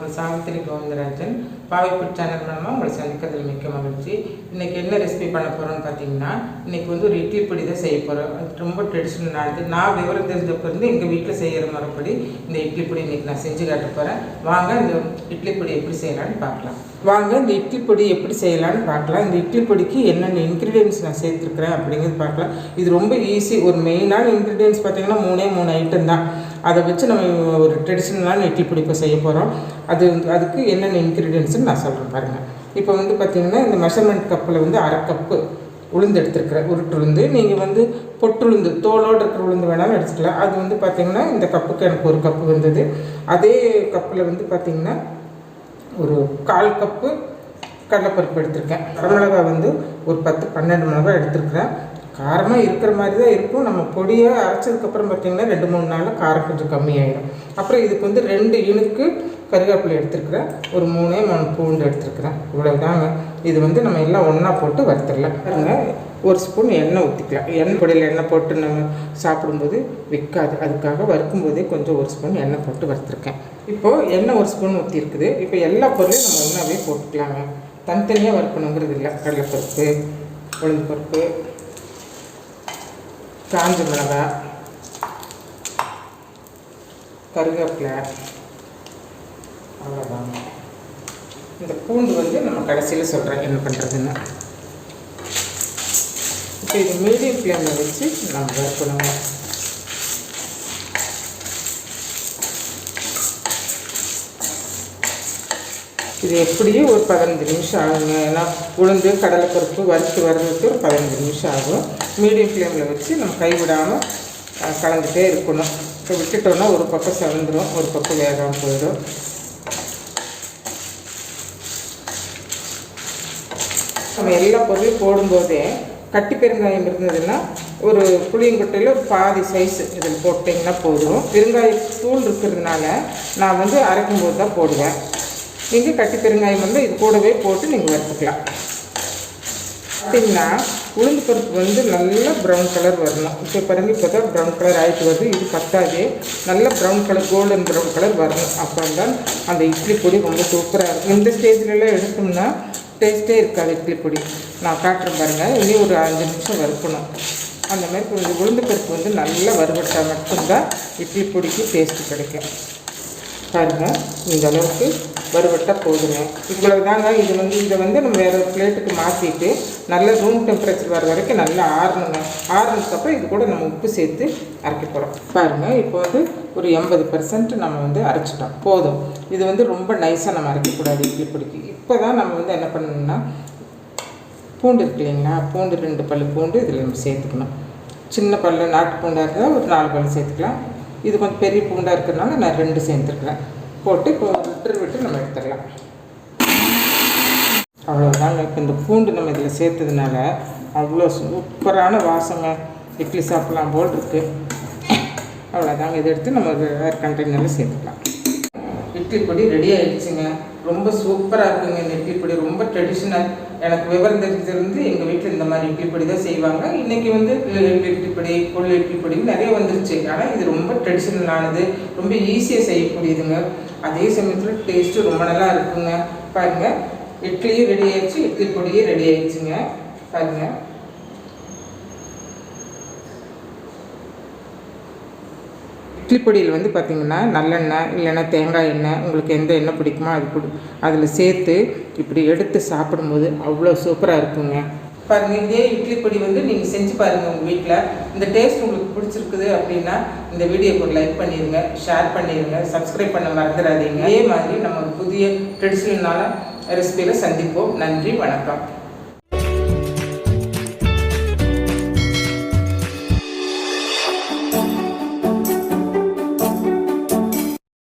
உங்கள் சாவித்திரி கோவிந்தராஜன் பாவைப்பூர் சேனல் மூலமாக உங்களை சந்திக்கிறதுல மிக்க மகிழ்ச்சி. இன்றைக்கி என்ன ரெசிபி பண்ண போகிறோன்னு பார்த்தீங்கன்னா, இன்றைக்கி வந்து ஒரு இட்லி பொடி தான் செய்ய போகிறோம். அது ரொம்ப ட்ரெடிஷ்னலானது. நான் விவரம் தெரிஞ்சப்பிருந்து எங்கள் வீட்டில் செய்கிற முறைப்படி இந்த இட்லி பொடி இன்றைக்கி நான் செஞ்சு காட்ட போகிறேன். வாங்க இந்த இட்லி பொடி எப்படி செய்யலான்னு பார்க்கலாம். இந்த இட்லி பொடி எப்படி செய்யலான்னு பார்க்கலாம். இந்த இட்லி பொடிக்கு என்னென்ன இன்க்ரீடியன்ஸ் நான் சேர்த்துருக்குறேன் அப்படிங்கிறது பார்க்கலாம். இது ரொம்ப ஈஸி. ஒரு மெயினான இன்க்ரீடியன்ஸ் பார்த்திங்கன்னா 3 ஐட்டம் தான். அதை வச்சு நம்ம ஒரு ட்ரெடிஷ்னலான இட்லி பொடி இப்போ செய்ய போகிறோம். அதுக்கு என்னென்ன இன்க்ரீடியன்ஸ்னு நான் சொல்கிறேன் பாருங்கள். இப்போ வந்து பார்த்திங்கன்னா இந்த மெஷர்மெண்ட் கப்பில் வந்து 1/2 கப்பு உளுந்து எடுத்துருக்குறேன். உருட்டு உளுந்து. நீங்கள் வந்து பொட்டுளுந்து தோலோடு இருக்கிற உளுந்து வேணாலும் எடுத்துக்கலாம். அது வந்து பார்த்திங்கன்னா இந்த கப்புக்கு எனக்கு 1 கப்பு வந்தது. அதே கப்பில் வந்து பார்த்திங்கன்னா ஒரு 1/4 கப்பு கடலைப்பருப்பு எடுத்திருக்கேன். வரமிளகா வந்து ஒரு 10-12 மிளகாய் எடுத்துருக்குறேன். காரமாக இருக்கிற மாதிரி தான் இருக்கும். நம்ம பொடியை அரைச்சதுக்கப்புறம் பார்த்திங்கன்னா 2-3 நாளில் காரம் கொஞ்சம் கம்மியாயிடும். அப்புறம் இதுக்கு வந்து 2 இனுக்கு கருவேப்பிலை எடுத்துருக்குறேன். ஒரு 3 பூண்டு எடுத்துருக்குறேன். இவ்வளவுதாங்க. இது வந்து நம்ம எல்லாம் ஒன்றா போட்டு வறுத்துடலாம். பாருங்க, 1 ஸ்பூன் எண்ணெய் ஊற்றிக்கலாம். எண்ணெய் பொடியில் எண்ணெய் போட்டு நம்ம சாப்பிடும்போது விற்காது. அதுக்காக வறுக்கும்போதே கொஞ்சம் 1 ஸ்பூன் எண்ணெய் போட்டு வறுத்துருக்கேன். இப்போது எண்ணெய் 1 ஸ்பூன் ஊற்றிருக்குது. இப்போ எல்லா பொருளையும் நம்ம ஒன்றாவே போட்டுக்கலாங்க. தனித்தனியாக வறுக்கணுங்கிறது இல்லை. கடலைப்பருப்பு, உளுந்து பருப்பு, காஞ்ச மிளகாய், கருவேப்பிலை, அவ்வளோதாங்க. இந்த பூண்டு வந்து நம்ம கடைசியில் சொல்கிறேன் என்ன பண்ணுறதுன்னு. இப்போ இது மீடியம் ஃப்ளேமில் வச்சு நம்ம வறுக்கணுங்க. இது எப்படியும் ஒரு 15 நிமிஷம் ஆகுங்க. ஏன்னா உளுந்து கடலைப்பருப்பு வறுத்து வர்றதுக்கு ஒரு 15 நிமிஷம் ஆகும். மீடியம் ஃப்ளேமில் வச்சு நம்ம கைவிடாமல் கலந்துகிட்டே இருக்கணும். இப்போ விட்டுட்டோன்னா ஒரு பக்கம் செவந்துடும், ஒரு பக்கம் வேகாமல் போயிடும். நம்ம எல்லா பொருளையும் போடும்போதே கட்டி பெருங்காயம் இருந்ததுன்னா ஒரு புளியங்கொட்டையில் ஒரு பாதி சைஸ் இதில் போட்டிங்கன்னா போதும். பெருங்காயத்தூள் இருக்கிறதுனால நான் வந்து அரைக்கும்போது தான் போடுவேன். நீங்கள் கட்டி பெருங்காயம் வந்து இது கூடவே போட்டு நீங்கள் வறுத்துக்கலாம். பார்த்திங்கன்னா உளுந்து பருப்பு வந்து நல்லா ப்ரௌன் கலர் வரணும். இப்போ பாருங்கள், இப்போ தான் ப்ரௌன் கலர் ஆகிட்டு வருது. இது பத்தாதே, நல்ல brown colour, golden brown colour வரணும். அப்போ தான் அந்த இட்லி பொடி ரொம்ப சூப்பராக இருக்கும். இந்த ஸ்டேஜ்லலாம் எடுத்தோம்னா டேஸ்ட்டே இருக்காது இட்லி பொடி. நான் காட்டுறேன் பாருங்கள். இனி ஒரு 5 நிமிஷம் வறுக்கணும். அந்த மாதிரி கொஞ்சம் உளுந்து பருப்பு வந்து நல்லா வறுபட்டால் மட்டும்தான் இட்லி பொடிக்கு டேஸ்ட்டு கிடைக்கும். பாருங்கள், இந்த அளவுக்கு வறுபட்டால் போதுங்க. இவ்வளவு தாங்க. இதை வந்து நம்ம வேறு ஒரு பிளேட்டுக்கு மாற்றிட்டு நல்லா ரூம் டெம்பரேச்சர் வர வரைக்கும் நல்லா ஆறணுங்க. ஆறுனதுக்கப்புறம் இது கூட நம்ம உப்பு சேர்த்து அரைக்க போகிறோம். பாருங்கள், இப்போ வந்து ஒரு 80% நம்ம வந்து அரைச்சிட்டோம். போதும். இது வந்து ரொம்ப நைஸாக நம்ம அரைக்கக்கூடாது இட்லி பொடிக்கு. இப்போ தான் நம்ம வந்து என்ன பண்ணணும்னா, பூண்டு இருக்கு இல்லைங்களா, பூண்டு 2 பல் பூண்டு இதில் நம்ம சேர்த்துக்கணும். சின்ன பல் நாட்டு பூண்டாக இருந்தால் ஒரு 4 பல் சேர்த்துக்கலாம். இது கொஞ்சம் பெரிய பூண்டாக இருக்கிறதுனால நான் 2 சேர்த்துருக்குறேன். போட்டு இப்போ விட்டு நம்ம எடுத்துடலாம். அவ்வளோதாங்க. இப்போ இந்த பூண்டு நம்ம இதில் சேர்த்ததுனால அவ்வளோ சூப்பரான வாசனை, இட்லி சாப்பிட்லாம் போல் இருக்குது. அவ்வளோதாங்க. இதை எடுத்து நம்ம வேறு கண்டெய்னரில் சேர்த்துக்கலாம். இட்லி பொடி ரெடி ஆகிடுச்சுங்க. ரொம்ப சூப்பராக இருக்குங்க இந்த இட்லி பொடி. ரொம்ப ட்ரெடிஷ்னல். எனக்கு விவரம் தெரிஞ்சிருந்து எங்கள் வீட்டில் இந்த மாதிரி இட்லி பொடி தான் செய்வாங்க. இன்றைக்கி வந்து இட்லி பொடி, கொள்ளு இட்லி பொடி நிறைய வந்துருச்சு. ஆனால் இது ரொம்ப ட்ரெடிஷ்னலானது, ரொம்ப ஈஸியாக செய்யக்கூடியதுங்க. அதே சமயத்தில் டேஸ்ட்டு ரொம்ப நல்லா இருக்குங்க. பாருங்கள், இட்லியும் ரெடி ஆகிடுச்சு, இட்லி பொடியும் ரெடி ஆகிடுச்சுங்க. பாருங்கள், இட்லி பொடியில் வந்து பார்த்திங்கன்னா நல்லெண்ணெய் இல்லைன்னா தேங்காய் எண்ணெய், உங்களுக்கு எந்த எண்ணெய் பிடிக்குமோ அதில் சேர்த்து இப்படி எடுத்து சாப்பிடும்போது அவ்வளோ சூப்பராக இருக்குங்க. பாருங்கள், இதே இட்லி பொடி வந்து நீங்கள் செஞ்சு பாருங்கள் உங்கள் வீட்டில். இந்த டேஸ்ட் உங்களுக்கு பிடிச்சிருக்குது அப்படின்னா இந்த வீடியோக்கு ஒரு லைக் பண்ணிடுங்க, ஷேர் பண்ணிடுங்க, சப்ஸ்கிரைப் பண்ண மறந்துடாதீங்க. அதே மாதிரி நம்ம புதிய ட்ரெடிஷ்னலான ரெசிபியில் சந்திப்போம். நன்றி, வணக்கம்.